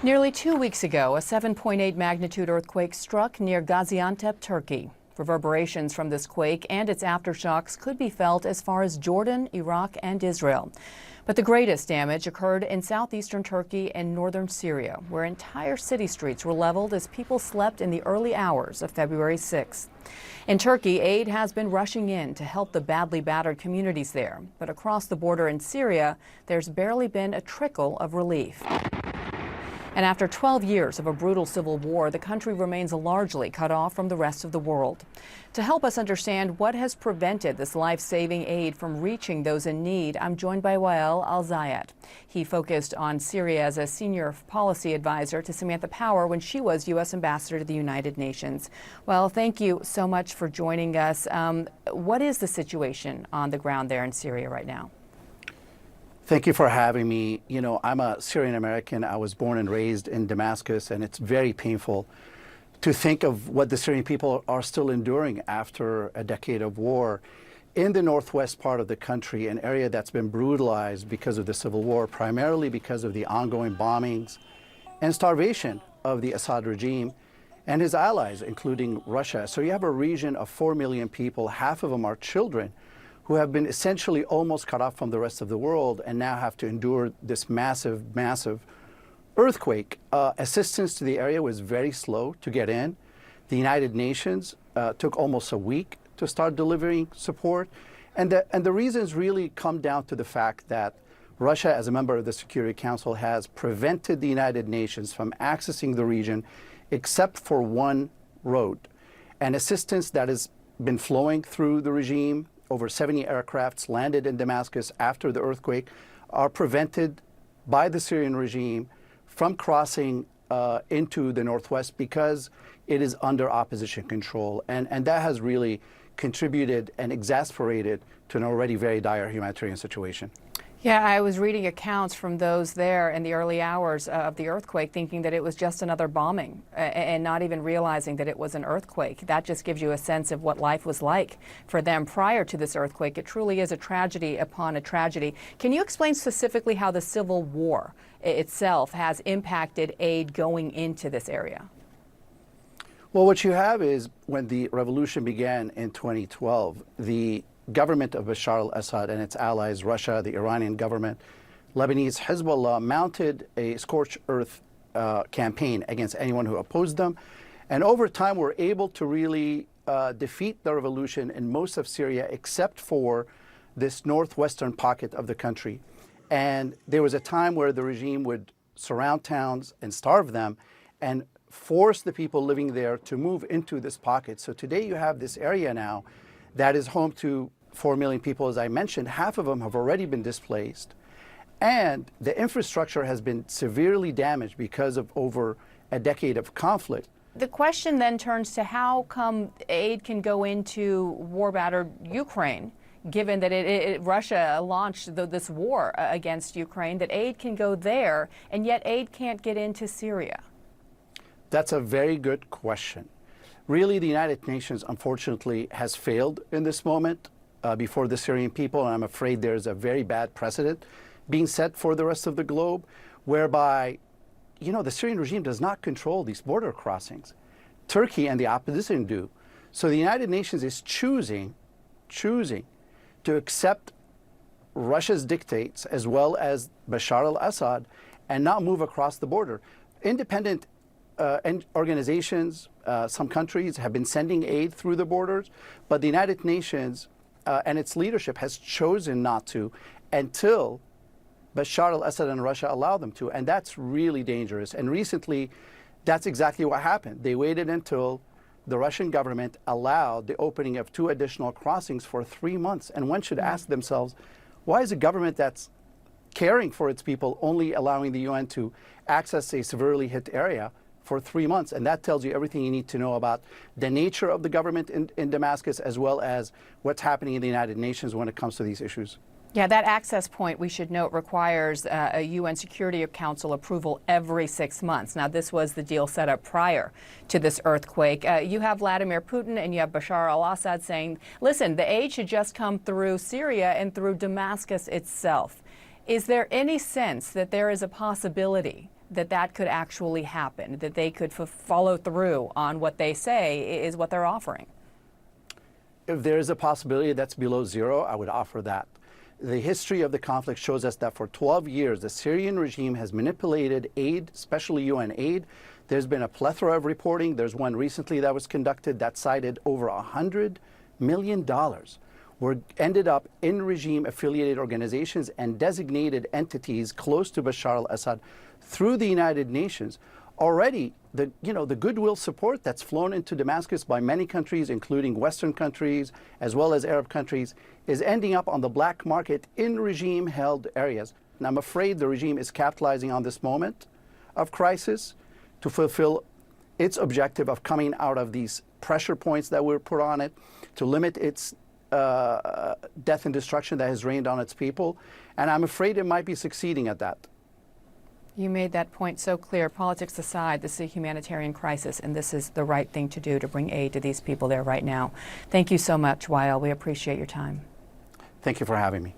Nearly 2 weeks ago, a 7.8 magnitude earthquake struck near Gaziantep, Turkey. Reverberations from this quake and its aftershocks could be felt as far as Jordan, Iraq, and Israel. But the greatest damage occurred in southeastern Turkey and northern Syria, where entire city streets were leveled as people slept in the early hours of February 6th. In Turkey, aid has been rushing in to help the badly battered communities there. But across the border in Syria, there's barely been a trickle of relief. And after 12 years of a brutal civil war, the country remains largely cut off from the rest of the world. To help us understand what has prevented this life-saving aid from reaching those in need, I'm joined by Alzayat. He focused on Syria as a senior policy advisor to Samantha Power when she was U.S. Ambassador to the United Nations. Well, thank you so much for joining us. What is the situation on the ground there in Syria right now? Thank you for having me. You know, I'm a Syrian American. I was born and raised in Damascus, and it's very painful to think of what the Syrian people are still enduring after a decade of war. In the northwest part of the country, an area that's been brutalized because of the civil war, primarily because of the ongoing bombings and starvation of the Assad regime and his allies, including Russia. So you have a region of 4 million people, half of them are children, who have been essentially almost cut off from the rest of the world and now have to endure this massive earthquake. Assistance to the area was very slow to get in. The United Nations took almost a week to start delivering support. And the reasons really come down to the fact that Russia, as a member of the Security Council, has prevented the United Nations from accessing the region except for one road. And assistance that has been flowing through the regime, over 70 aircrafts landed in Damascus after the earthquake, are prevented by the Syrian regime from crossing into the northwest because it is under opposition control. And that has really contributed and exasperated to an already very dire humanitarian situation. Yeah, I was reading accounts from those there in the early hours of the earthquake thinking that it was just another bombing and not even realizing that it was an earthquake. That just gives you a sense of what life was like for them prior to this earthquake. It truly is a tragedy upon a tragedy. Can you explain specifically how the civil war itself has impacted aid going into this area? Well, what you have is when the revolution began in 2012, the government of Bashar al-Assad and its allies, Russia, the Iranian government, Lebanese Hezbollah, mounted a scorched earth campaign against anyone who opposed them. And over time, were able to really defeat the revolution in most of Syria, except for this northwestern pocket of the country. And there was a time where the regime would surround towns and starve them and force the people living there to move into this pocket. So today you have this area now that is home to 4 million people, as I mentioned. Half of them have already been displaced. And the infrastructure has been severely damaged because of over a decade of conflict. The question then turns to how come aid can go into war-battered Ukraine, given that Russia launched this war against Ukraine, that aid can go there, and yet aid can't get into Syria? That's a very good question. Really, the United Nations, unfortunately, has failed in this moment before the Syrian people, and I'm afraid there's a very bad precedent being set for the rest of the globe, whereby, you know, the Syrian regime does not control these border crossings. Turkey and the opposition do. So the United Nations is choosing to accept Russia's dictates as well as Bashar al-Assad and not move across the border. Independent organizations, some countries have been sending aid through the borders, but the United Nations and its leadership has chosen not to until Bashar al-Assad and Russia allow them to. And that's really dangerous. And recently, that's exactly what happened. They waited until the Russian government allowed the opening of 2 additional crossings for 3 months. And one should ask themselves, why is a government that's caring for its people only allowing the UN to access a severely hit area for 3 months? And that tells you everything you need to know about the nature of the government in Damascus, as well as what's happening in the United Nations when it comes to these issues. Yeah, that access point, we should note, requires a UN Security Council approval every 6 months. Now, this was the deal set up prior to this earthquake. You have Vladimir Putin and you have Bashar al-Assad saying, listen, the aid should just come through Syria and through Damascus itself. Is there any sense that there is a possibility that could actually happen, that they could follow through on what they say is what they're offering? If there is a possibility that's below zero, I would offer that. The history of the conflict shows us that for 12 years, the Syrian regime has manipulated aid, especially UN aid. There's been a plethora of reporting. There's one recently that was conducted that cited over $100 million were ended up in regime-affiliated organizations and designated entities close to Bashar al-Assad through the United Nations. Already, the goodwill support that's flown into Damascus by many countries, including Western countries, as well as Arab countries, is ending up on the black market in regime-held areas. And I'm afraid the regime is capitalizing on this moment of crisis to fulfill its objective of coming out of these pressure points that were put on it, to limit its death and destruction that has rained on its people. And I'm afraid it might be succeeding at that. You made that point so clear. Politics aside, this is a humanitarian crisis, and this is the right thing to do to bring aid to these people there right now. Thank you so much, Wael. We appreciate your time. Thank you for having me.